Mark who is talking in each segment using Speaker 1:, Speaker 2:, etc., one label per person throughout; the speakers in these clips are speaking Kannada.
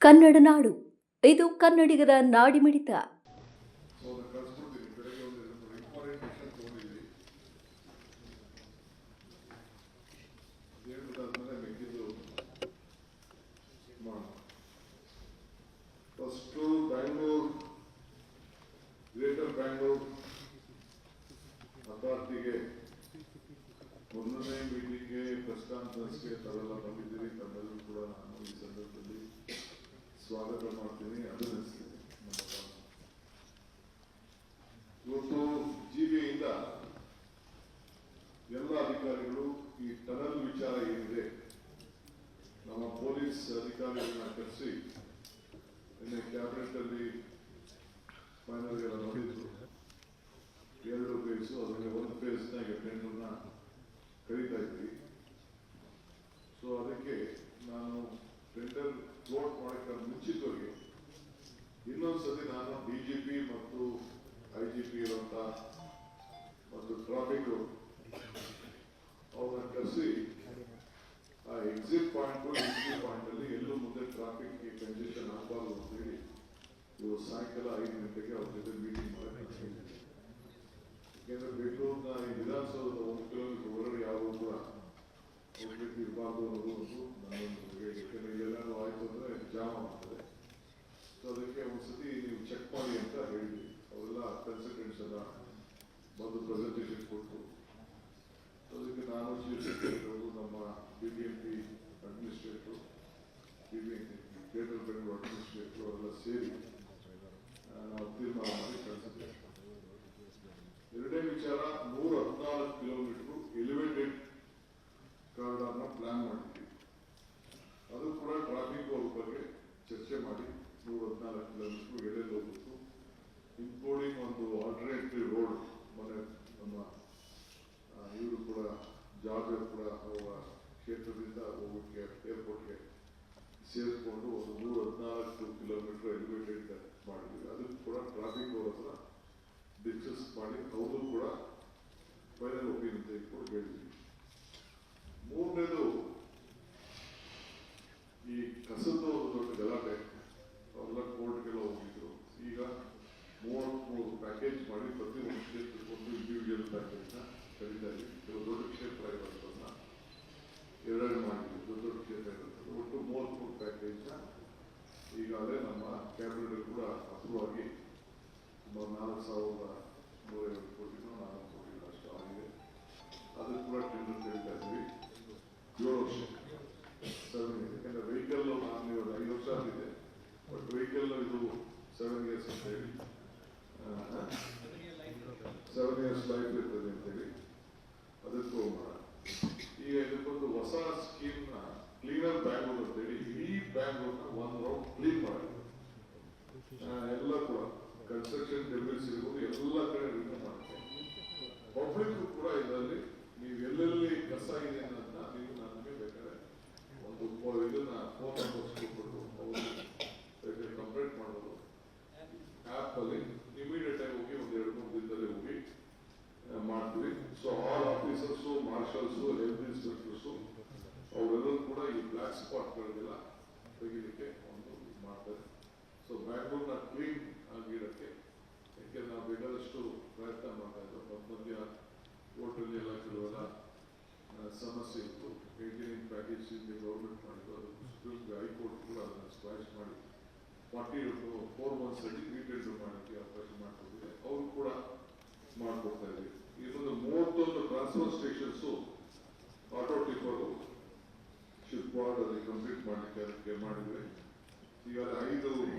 Speaker 1: ಕನ್ನಡ ನಾಡು ಇದು ಕನ್ನಡಿಗರ ನಾಡಿಮಿಡಿತ.
Speaker 2: ಫಸ್ಟು ಬ್ಯಾಂಗ್ಳೂರ್ ಗ್ರೇಟರ್ ಬ್ಯಾಂಗ್ಳೂರ್ ಅಥಾರಿಟಿಗೆ ಮೊದಲನೇ ಮೀಟಿಂಗ್ಗೆ ಪ್ರೆಸ್ ಕಾನ್ಫರೆನ್ಸ್ಗೆ ತಾವೆಲ್ಲ ಬಂದಿದ್ದೀರಿ. ತಮ್ಮೆಲ್ಲರೂ ಕೂಡ ನಾನು ಈ ಸಂದರ್ಭದಲ್ಲಿ ಸ್ವಾಗತ ಮಾಡ್ತೀನಿ, ಅಭಿನಂದಿಸ್ತೀನಿ. ಇವತ್ತು ಜಿಬಿಯಿಂದ ಎಲ್ಲ ಅಧಿಕಾರಿಗಳು ಈ ಟನಲ್ ವಿಚಾರ ಏನಿದೆ ನಮ್ಮ ಪೊಲೀಸ್ ಅಧಿಕಾರಿಗಳನ್ನ ಕರೆಸಿ ನಿನ್ನೆ ಕ್ಯಾಬಿನೆಟ್ ಅಲ್ಲಿ ಫೈನಲ್ ಎಲ್ಲ ನೋಡಿದ್ರು. 2 ಫೇಸು, ಅದರಲ್ಲಿ 1 ಫೇಸ್ನಾಗ ಟೆಂಡರ್ನ ಕರೀತಾ ಇದ್ವಿ. ಸೊ ಅದಕ್ಕೆ ನಾನು ಟೆಂಡರ್ ಕ್ಲೋಸ್ ಮಾಡೋಕ್ಕೆ ಮುಂಚಿತವಾಗಿ ಇನ್ನೊಂದ್ಸತಿ ನಾನು DGP ಮತ್ತು IGP ಇರುವಂತ ಮತ್ತು ಟ್ರಾಫಿಕ್ ಅವ್ರನ್ನ ಕರೆಸಿ ಆ ಎಕ್ಸಿಟ್ ಪಾಯಿಂಟ್ ಎಂಟ್ರಿ ಪಾಯಿಂಟ್ ಅಲ್ಲಿ ಎಲ್ಲೂ ಮುಂದೆ ಟ್ರಾಫಿಕ್ ಕಂಜೆಷನ್ ಆಗಬಾರ್ದು ಅಂತ ಹೇಳಿ ಇವತ್ತು ಸಾಯಂಕಾಲ 5 ಗಂಟೆಗೆ ಅವ್ರ ಜೊತೆ ಮೀಟಿಂಗ್ ಮಾಡಕ್ಕೆ. ಯಾಕೆಂದ್ರೆ ಬೆಂಗಳೂರಿನ ಈ ವಿಧಾನಸೌಧದ 1 ಕಿಲೋಮೀಟರ್ ಹೊರಗಡೆ ಯಾವುದು ಕೂಡ ಹೋಗ್ಲಿಕ್ಕೆ ಇರಬಾರ್ದು ಅನ್ನೋದು ಒಂದು ನನ್ನೊಂದು ಹೇಳಿ. ಯಾಕಂದ್ರೆ ಎಲ್ಲಾನು ಆಯ್ತು ಅಂದ್ರೆ ಜಾಮ್ ಆಗ್ತದೆ. ಸೊ ಅದಕ್ಕೆ ಒಂದ್ಸತಿ ನೀವು ಚೆಕ್ ಮಾಡಿ ಅಂತ ಹೇಳಿದ್ವಿ. ಅವೆಲ್ಲ ಕನ್ಸಲ್ಟೆಂಟ್ಸ್ ಎಲ್ಲ ಬಂದು ಪ್ರೆಸೆಂಟೇಷನ್ ಕೊಟ್ಟು, ಅದಕ್ಕೆ ನಾನು ಚೀಫ್ ಸೆಕ್ರೆಟರಿ, ನಮ್ಮ BBMP administrator, greater Bengaluru administrator ಅವರೆಲ್ಲ ಸೇರಿ ನಾವು ತೀರ್ಮಾನ ಮಾಡಿ ಕಳಿಸಿದ್ದೇವೆ. 2ನೇ ವಿಚಾರ, 114 ಕಿಲೋಮೀಟರ್ ಎಲಿವೇಟೆಡ್ ಕಾರಿಡಾರ್ನ ಪ್ಲಾನ್ ಮಾಡಿದ್ವಿ. ಅದು ಕೂಡ ಟ್ರಾಫಿಕ್ ಅವ್ರ ಬಗ್ಗೆ ಚರ್ಚೆ ಮಾಡಿ 114 ಕಿಲೋಮೀಟರ್ ಎಲ್ಲೆಲ್ಲಿ ಹೋಗ್ಬೇಕು, ಇನ್ಕ್ಲೂಡಿಂಗ್ ಒಂದು ಆಲ್ಟರ್ನೇಟಿವ್ ರೋಡ್. ಮೊನ್ನೆ ನಮ್ಮ ಇವರು ಕೂಡ ಜಾರ್ಜ್ ಕೂಡ ಅವರ ಕ್ಷೇತ್ರದಿಂದ ಹೋಗೋಕ್ಕೆ ಏರ್ಪೋರ್ಟ್ಗೆ ಸೇರಿಸ್ಕೊಂಡು ಒಂದು 114 ಕಿಲೋಮೀಟರ್ ಎಲಿವೇಟೆಡ್ ಮಾಡಿದ್ವಿ. ಅದಕ್ಕೂ ಕೂಡ ಟ್ರಾಫಿಕ್ ಅವ್ರ ಹತ್ರ ಡಿಸ್ಕಸ್ ಮಾಡಿ ಅವರು ಕೂಡ ಫೈನಲ್ ಒಪಿನಿಯನ್ ತೆಗೆದುಕೊಂಡು ಹೇಳಿದ್ವಿ. 3ನೇದು, ಈ ಕಸದ್ದು ದೊಡ್ಡ ಗಲಾಟೆ, ಅವರೆಲ್ಲ ಕೋರ್ಟ್ಗೆಲ್ಲ ಹೋಗಿದ್ರು. ಈಗ 33 ಪ್ಯಾಕೇಜ್ ಮಾಡಿ ಪ್ರತಿ ಒಂದು ಕ್ಷೇತ್ರಕ್ಕೊಂದು ಇಂಡಿವಿಜುವಲ್ ಪ್ಯಾಕೇಜ್ನ ಕರೀತಾ ಇದ್ವಿ. ಕೆಲವು ದೊಡ್ಡ ಕ್ಷೇತ್ರ ಇರೋದನ್ನ 2 ಮಾಡಿದ್ವಿ. ದೊಡ್ಡ ಕ್ಷೇತ್ರ ಇರೋದು ಒಟ್ಟು 33 ಪ್ಯಾಕೇಜ್ನ ಈಗಾಗಲೇ ನಮ್ಮ ಕ್ಯಾಬಿನೆಟ್ ಕೂಡ ಅಪ್ರೂವ್ ಆಗಿ ಸುಮಾರು 4,150 ಕೋಟಿನೂ 4 ಕೋಟಿ ಅಷ್ಟು ಆಗಿದೆ. ಅದಕ್ಕೆ ಕೂಡ ಟೆಂಡರ್ ಕರೀತಾ ಇದ್ವಿ. 7 ವರ್ಷ 7 ಇಯರ್ಸ್. ಯಾಕಂದ್ರೆ ವೆಹಿಕಲ್ ನಾನು ಇವಾಗ 5 ವರ್ಷ ಆಗಿದೆ, ಬಟ್ ವೆಹಿಕಲ್ ಇದು 7 ಇಯರ್ಸ್ ಅಂತ ಹೇಳಿ 7 ಇಯರ್ಸ್ ಲೈಫ್ ಇರ್ತದೆ ಅಂತೇಳಿ ಅದಕ್ಕೆ ಹೋಗೋಣ. ಈಗ ಇದಕ್ಕೊಂದು ಹೊಸ ಸ್ಕೀಮ್ ನ ಕ್ಲೀನರ್ ಬ್ಯಾಂಗ್ಳೂರ್ ಅಂತೇಳಿ ಇಡೀ ಬ್ಯಾಂಗ್ಳೂರ್ನ 1 ರೌಂಡ್ ಕ್ಲೀನ್ ಮಾಡಿ ಎಲ್ಲ ಕೂಡ ಕನ್ಸ್ಟ್ರಕ್ಷನ್ ಡೆಬ್ರಿಸ್ ಇರ್ಬೋದು ಎಲ್ಲ ಕಡೆ ರಿಮೂವ್ ಮಾಡುತ್ತೆ. ಪಬ್ಲಿಕ್ ಕೂಡ ಇದರಲ್ಲಿ ನೀವು ಎಲ್ಲೆಲ್ಲಿ ಕಸ ಇದೆ ಅನ್ನೋದನ್ನ ನೀವು ನನಗೆ ಬೇಕಾದ್ರೆ ಒಂದು ಇದನ್ನ ಫೋನ್ ನಂಬರ್ಸ್ ಕೊಟ್ಬಿಟ್ಟು ಅವರು ಬೇಕಾದ್ರೆ ಕಂಪ್ಲೇಂಟ್ ಮಾಡೋದು. ಆ್ಯಪ್ ಅಲ್ಲಿ ಇಮಿಡಿಯೇಟ್ ಆಗಿ ಹೋಗಿ ಒಂದು 2-3 ದಿನದಲ್ಲಿ ಹೋಗಿ ಮಾಡ್ತೀವಿ. So all officers, marshals, health inspectors ಅವರೆಲ್ಲರೂ ಕೂಡ ಈ ಬ್ಲಾಕ್ ಸ್ಪಾಟ್ಗಳಿಗೆಲ್ಲ ತೆಗಿಲಿಕ್ಕೆ ಒಂದು ಮಾಡ್ತಾರೆ. ಸೊ ಬ್ಯಾಂಗ್ಳೂರ್ನ ಕ್ಲೀನ್ ಆಗಿಡಕ್ಕೆ, ಯಾಕೆಂದ್ರೆ ನಾವು ಬೇಕಾದಷ್ಟು ಪ್ರಯತ್ನ ಮಾಡ್ತಾ ಇದ್ದೋ. ಮಧ್ಯ ಕೋರ್ಟಲ್ಲಿ ಎಲ್ಲ ಕೆಲವೆಲ್ಲ ಸಮಸ್ಯೆ ಇತ್ತು. 18 ಪ್ಯಾಕೇಜ್ ಗೌರ್ಮೆಂಟ್ ಮಾಡಿದ್ದು, ಅದು ಹೈಕೋರ್ಟ್ ಕೂಡ ಅದನ್ನು ಸ್ಕ್ವಾಶ್ ಮಾಡಿ 4 months ರೀಟೆಂಡರ್ ಮಾಡೋಕ್ಕೆ ಅವಕಾಶ ಮಾಡಿಕೊಟ್ಟಿದೆ. ಅವರು ಕೂಡ ಮಾಡಿಕೊಡ್ತಾ ಇದ್ದೀವಿ. ಇನ್ನೊಂದು 31 transfer stations auto tipper shift ಅಲ್ಲಿ ಕಂಪ್ಲೀಟ್ ಮಾಡಲಿಕ್ಕೆ ಅದಕ್ಕೆ ಮಾಡಿದ್ವಿ. ಈಗ 5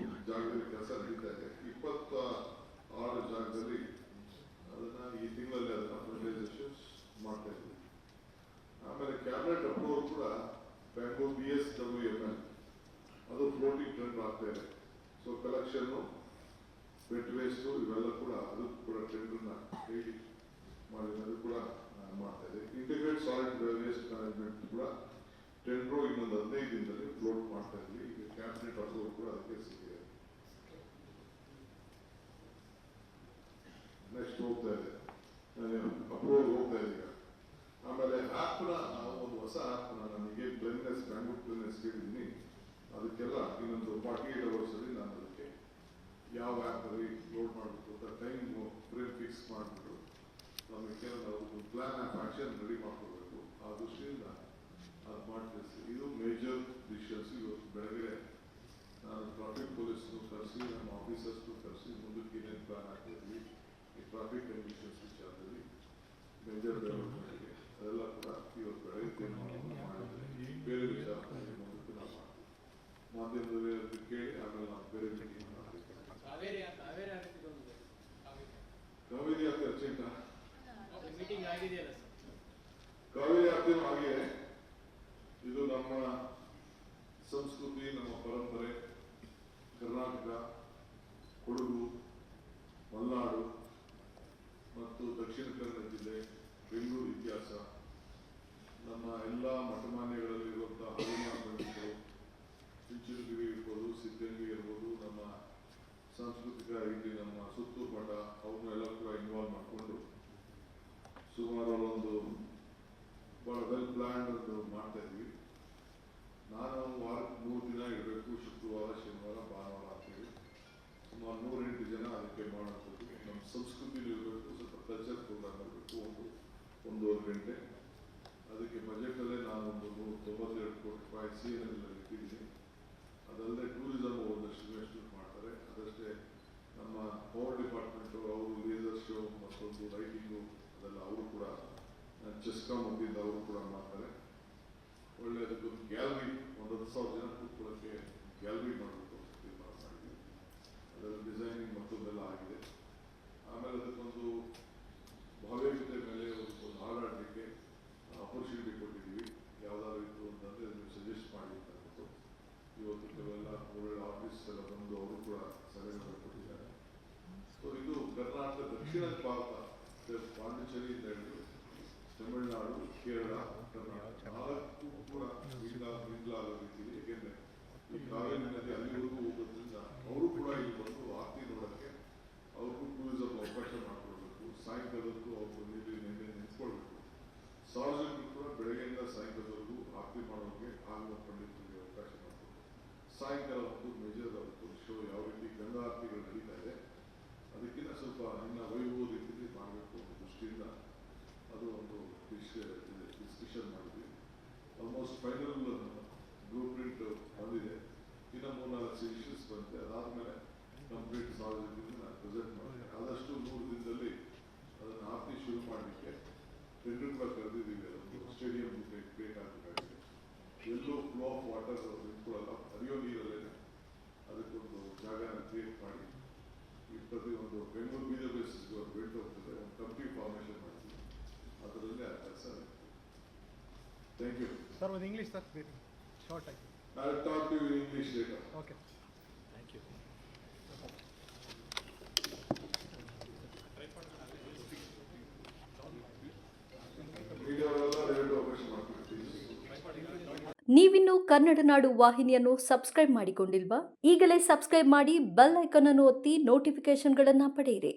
Speaker 2: ಜಾಗದಲ್ಲಿ ಕೆಲಸ ನಡೀತಾ ಇದೆ. 26 ಜಾಗದಲ್ಲಿ ಅದನ್ನ ಈ ತಿಂಗಳಲ್ಲಿ ಅದನ್ನ ಫರ್ಟಿಲೈಸೇಷನ್ ಮಾಡ್ತಾ ಇದ್ದೀವಿ. ಆಮೇಲೆ ಕ್ಯಾಬಿನೆಟ್ ಅಪ್ರೂವಲ್ ಕೂಡ ಬ್ಯಾಂಗ್ಳೂರ್ BSWML ಅದು ಫ್ಲೋಟಿಂಗ್ ಟೆಂಡರ್ ಆಗ್ತಾ ಇದೆ. ಸೊ ಕಲೆಕ್ಷನ್, ವೆಟ್ ವೇಸ್ಟ್ ಇವೆಲ್ಲ ಕೂಡ ಅದಕ್ಕೂ ಕೂಡ ಟೆಂಡರ್ನ ಹೇಳಿ ಮಾಡಿ ಅದು ಕೂಡ ಮಾಡ್ತಾ ಇದೆ. ಇಂಟಿಗ್ರೇಟ್ ಸಾಲಿಡ್ ವೇಸ್ಟ್ ಮ್ಯಾನೇಜ್ಮೆಂಟ್ ಕೂಡ ಟೆಂಡರ್ ಇನ್ನೊಂದು 15 ದಿನದಲ್ಲಿ ಫ್ಲೋಟ್ ಮಾಡ್ತಾ ಇದ್ವಿ. ಈಗ ಕ್ಯಾಬಿನೆಟ್ ಅಪ್ರೂವಲ್ ಕೂಡ ಅದಕ್ಕೆ ಸಿಕ್ಕಿದೆ. ನೆಕ್ಸ್ಟ್ ಹೋಗ್ತಾ ಇದೆ, ಅಪ್ರೂವಲ್ ಹೋಗ್ತಾ ಇದೆ ಈಗ. ಆಮೇಲೆ ಆ್ಯಪ್ನ ನಾವು ಒಂದು ಹೊಸ ಆ್ಯಪ್ನ ನನಗೆ ಕ್ಲೀನ್ನೆಸ್, ಬ್ಯಾಂಗ್ಳೂರ್ ಕ್ಲೀನ್ನೆಸ್ ಕೇಳಿದ್ದೀನಿ. ಅದಕ್ಕೆಲ್ಲ ಇನ್ನೊಂದು ಪಾಠ ಯಾವ ಆ್ಯಪಲ್ಲಿ ಲೋಡ್ ಮಾಡಬೇಕು ಅಂತ ಟೈಮ್ ಫ್ರೇಮ್ ಫಿಕ್ಸ್ ಮಾಡಿಬಿಟ್ಟು ನಮಗೆ ನಾವು ಒಂದು ಪ್ಲಾನ್ ಆಫ್ ಆಕ್ಷನ್ ರೆಡಿ ಮಾಡ್ಕೋಬೇಕು. ಆ ದೃಷ್ಟಿಯಿಂದ ಅದು ಮಾಡ್ತೀವಿ. ಇದು ಮೇಜರ್ ಡಿಸಿಷನ್ಸ್. ಇವತ್ತು ಬೆಳಗ್ಗೆ ನಾನು ಟ್ರಾಫಿಕ್ ಪೊಲೀಸ್ನು ಕರೆಸಿ, ನಮ್ಮ ಆಫೀಸರ್ಸ್ನು ಕರೆಸಿ ಮುಂದಕ್ಕೆ ಏನೇನು ಪ್ಲಾನ್ ಆಗ್ತಿದ್ವಿ, ಈ ಟ್ರಾಫಿಕ್ ಕಂಡೀಷನ್ಸ್ ವಿಚಾರದಲ್ಲಿ ಮೇಜರ್ ಡೆವಲಪ್ಮೆಂಟ್ಗೆ ಅದೆಲ್ಲ ಕೂಡ ಇವತ್ತು ಬೆಳಗ್ಗೆ ತೀರ್ಮಾನವನ್ನು ಮಾಡಿದ್ರೆ ಈ ಬೇರೆ ವಿಚಾರದಲ್ಲಿ ಮುಂದಕ್ಕೆ ನಾವು ಮಾಡ್ತೀವಿ. ಮಾಧ್ಯಮದಲ್ಲಿ ಅದನ್ನು ಕೇಳಿ ಆಮೇಲೆ ನಾವು ಬೇರೆ ಮೀಟಿಂಗ್ ಮಾಡ್ತೀವಿ. ಕಾವೇರಿ ಯಾತ್ರೆ ಅರ್ಜೆಂಟಾ?
Speaker 3: ಮೀಟಿಂಗ್ ಆಗಿದೆಯಲ್ಲ ಸರ್?
Speaker 2: ಕಾವೇರಿ ಯಾತ್ರೆನೂ ಆಗಿದೆ. ಇದು ನಮ್ಮ ಸಂಸ್ಕೃತಿ, ನಮ್ಮ ಪರಂಪರೆ, ಕರ್ನಾಟಕ, ಕೊಡಗು, ಮಲೆನಾಡು ಮತ್ತು ದಕ್ಷಿಣ ಕನ್ನಡ ಜಿಲ್ಲೆ, ಬೆಂಗಳೂರು ಇತಿಹಾಸ, ನಮ್ಮ ಎಲ್ಲ ಮಠಮಾನ್ಯಗಳಲ್ಲಿರುವಂತಹ ಹರಿಮಾನ್ಗಳು, ಚುಂಚನಗಿರಿ ಇರ್ಬೋದು, ಸಿದ್ಧಗಂಗೆ ಇರ್ಬೋದು, ನಮ್ಮ ಸಾಂಸ್ಕೃತಿಕ ಇಲ್ಲಿ ನಮ್ಮ ಸುತ್ತೂರು ಮಠ, ಅವ್ರನ್ನೆಲ್ಲ ಕೂಡ ಇನ್ವಾಲ್ವ್ ಮಾಡಿಕೊಂಡು ಸುಮಾರು ಒಂದು ಭಾಳ ವೆಲ್ ಪ್ಲಾನ್ಡ್ ಮಾಡ್ತಾ ಇದ್ವಿ. ನಾನು ವಾರಕ್ಕೆ 3 ದಿನ ಇರಬೇಕು, ಶುಕ್ರವಾರ, ಶನಿವಾರ, ಭಾನುವಾರ ಅಂತೇಳಿ ಸುಮಾರು 108 ಜನ ಅದಕ್ಕೆ ಮಾಡೋಂಥದ್ದು. ನಮ್ಮ ಸಂಸ್ಕೃತಿ ಇರಬೇಕು, ಸ್ವಲ್ಪ ಕಲ್ಚರ್ ಪ್ರೋಗ್ರಾಮ್ ಇರಬೇಕು, ಒಂದೂವರೆ ಗಂಟೆ. ಅದಕ್ಕೆ ಬಜೆಟಲ್ಲೇ ನಾನು ಒಂದು 192 ಕೋಟಿ ರೂಪಾಯಿ CNL ಇಟ್ಟಿದ್ದೀನಿ. ಅದಲ್ಲದೆ ಟೂರಿಸಮ್ ಒಂದಷ್ಟು ಇನ್ವೆಸ್ಟ್ಮೆಂಟ್ ಮಾಡ್ತಾರೆ. ಅದಷ್ಟೇ ನಮ್ಮ ಪವರ್ ಡಿಪಾರ್ಟ್ಮೆಂಟು ಅವರು ಲೇಸರ್ ಶೋ ಮತ್ತೊಂದು ಲೈಟಿಂಗು ಅದೆಲ್ಲ ಅವರು ಕೂಡ ಚೆಸ್ಕಾಂ ವತಿಯಿಂದ ಅವರು ಕೂಡ ಮಾಡ್ತಾರೆ. ಒಳ್ಳೆ ಅದಕ್ಕೊಂದು ಗ್ಯಾಲರಿ, 10,000 ಜನ ಕೂತ್ಕೊಳ್ಳೋಕ್ಕೆ ಗ್ಯಾಲರಿ ಮಾಡಬೇಕು ಅಂತ ತೀರ್ಮಾನ ಮಾಡಿದ್ವಿ. ಅದೆಲ್ಲ ಡಿಸೈನಿಂಗ್ ಮತ್ತೊಂದೆಲ್ಲ ಆಗಿದೆ. ಆಮೇಲೆ ಅದಕ್ಕೊಂದು ಭಾವೈಕ್ಯತೆ ಮೇಲೆ ಒಂದು ಹಾಡಾಡಲಿಕ್ಕೆ ಆಪರ್ಚುನಿಟಿ ಕೊಟ್ಟಿದ್ದೀವಿ. ಯಾವುದಾದ್ರು ಇತ್ತು ಅಂತಂದರೆ ಅದನ್ನು ಸಜೆಸ್ಟ್ ಮಾಡಿ ಅಂತ ಅಂದ್ಬಿಟ್ಟು ಇವತ್ತು ಕೆಲವೆಲ್ಲ ಒಳ್ಳೊಳ್ಳೆ ಆರ್ಟಿಸ್ಟ್ ಎಲ್ಲ ಬಂದು ಅವರು ಕೂಡ ಸಲಹೆಗಳು ಕೊಟ್ಟಿದ್ದಾರೆ. ಸೊ ಇದು ಕರ್ನಾಟಕ, ದಕ್ಷಿಣ ಭಾರತ, ಪಾಂಡಿಚೇರಿಯಿಂದ ಹಿಡಿದು ತಮಿಳುನಾಡು, ಕೇರಳ, ಕರ್ನಾಟಕ 4 ಕೂಡ ಮಿಂಗ್ಲಾದ ರೀತಿಯಲ್ಲಿ. ಏಕೆಂದರೆ ಈ ಕಾವೇರಿ ನದಿ ಅಲ್ಲಿವರೆಗೂ ಹೋಗೋದ್ರಿಂದ ಅವರು ಕೂಡ ಇಲ್ಲಿ ಬಂದು ಆರತಿ ನೋಡೋಕ್ಕೆ ಅವ್ರಿಗೂ ಟೂರಿಸಮ್ ಅವಕಾಶ ಮಾಡಿಕೊಡ್ಬೇಕು. ಸಾಯಂಕಾಲಕ್ಕೂ ಅವರು ನೀರು ನಿಂತ್ಕೊಳ್ಬೇಕು. ಸಾರ್ವಜನಿಕರು ಕೂಡ ಬೆಳಗ್ಗೆಯಿಂದ ಸಾಯಂಕಾಲದವರೆಗೂ ಆರತಿ ಮಾಡೋರಿಗೆ ಆಗುವ ಪಂಡಿತರಿಗೆ ಅವಕಾಶ ಮಾಡಿಕೊಡ್ಬೇಕು. ಸಾಯಂಕಾಲ ಒಂದು ಮೇಜರ್ ಒಂದು ಶೋ ಯಾವ ರೀತಿ ಗಂಗಾ ಆರತಿಗಳು ನಡೀತಾ ಇದೆ ಅದಕ್ಕಿಂತ ಸ್ವಲ್ಪ ಇನ್ನು ವೈಭವ ರೀತಿಯಲ್ಲಿ ಮಾಡಬೇಕು ಅನ್ನೋ ದೃಷ್ಟಿಯಿಂದ ಅದು ಒಂದು ಡಿಸ್ಕಷನ್ ಮಾಡಿದ್ವಿ. ಆಲ್ಮೋಸ್ಟ್ ಫೈನಲ್ ಬ್ಲೂ ಪ್ರಿಂಟ್ ಬಂದಿದೆ. ಇನ್ನು 3-4 ಸಜೆಷನ್ಸ್ ಬಂದಿದೆ. ಅದಾದಮೇಲೆ ಕಂಪ್ಲೀಟ್ ಸಾರ್ವಜನಿಕರಿಗೆ ನಾನು ಪ್ರೆಸೆಂಟ್ ಮಾಡಿದೆ. ಆದಷ್ಟು 3 ದಿನದಲ್ಲಿ ಅದನ್ನು ಆರತಿ ಶುರು ಮಾಡಲಿಕ್ಕೆ ಟೆಂಡರ್ ಕೂಡ ಕರೆದಿದ್ದೀವಿ. ಅದೊಂದು ಸ್ಟೇಡಿಯಂ ಬೇಕಾಗಬೇಕಾಗಿದೆ. ಎಲ್ಲೋ ಫ್ಲೋ ಆಫ್ ವಾಟರ್ ನಿಂತ್ಕೊಳ್ಳಲ್ಲ, ಹರಿಯೋ ನೀರಲ್ಲೇ ಅದಕ್ಕೊಂದು ಜಾಗನ ಕ್ರಿಯೇಟ್ ಮಾಡಿ ಪ್ರತಿ ಒಂದು ಬೆಂಗಳೂರು ಬೀದ ಬೇಸಿಸ್ಗೆ ಒಂದು ಬೆಂಡ್ ಹೋಗ್ತದೆ, ಒಂದು ಕಂಪ್ನಿ ಫಾರ್ಮೇಷನ್ ಮಾಡ್ತೀವಿ. ಅದರಲ್ಲಿ ಆ ಕೆಲಸ. Thank you
Speaker 4: sir. ಒಂದು ಇಂಗ್ಲೀಷ್ ಸರ್, ಶಾರ್ಟ್ ಆಗಿ.
Speaker 2: I will talk to you in English later.
Speaker 4: Okay, thank you.
Speaker 2: ಮೀಡಿಯಾವರೆಲ್ಲ ದಯವಿಟ್ಟು ಅವಕಾಶ ಮಾಡ್ಕೊಡ್ತೀವಿ.
Speaker 1: ನೀವಿನ್ನು ಕನ್ನಡ ನಾಡು ವಾಹಿನಿಯನ್ನು ಸಬ್ಸ್ಕ್ರೈಬ್ ಮಾಡಿಕೊಂಡಿಲ್ವಾ? ಈಗಲೇ ಸಬ್ಸ್ಕ್ರೈಬ್ ಮಾಡಿ ಬೆಲ್ ಐಕಾನ್ ಅನ್ನು ಒತ್ತಿ ನೋಟಿಫಿಕೇಶನ್ಗಳನ್ನು ಪಡೆಯಿರಿ.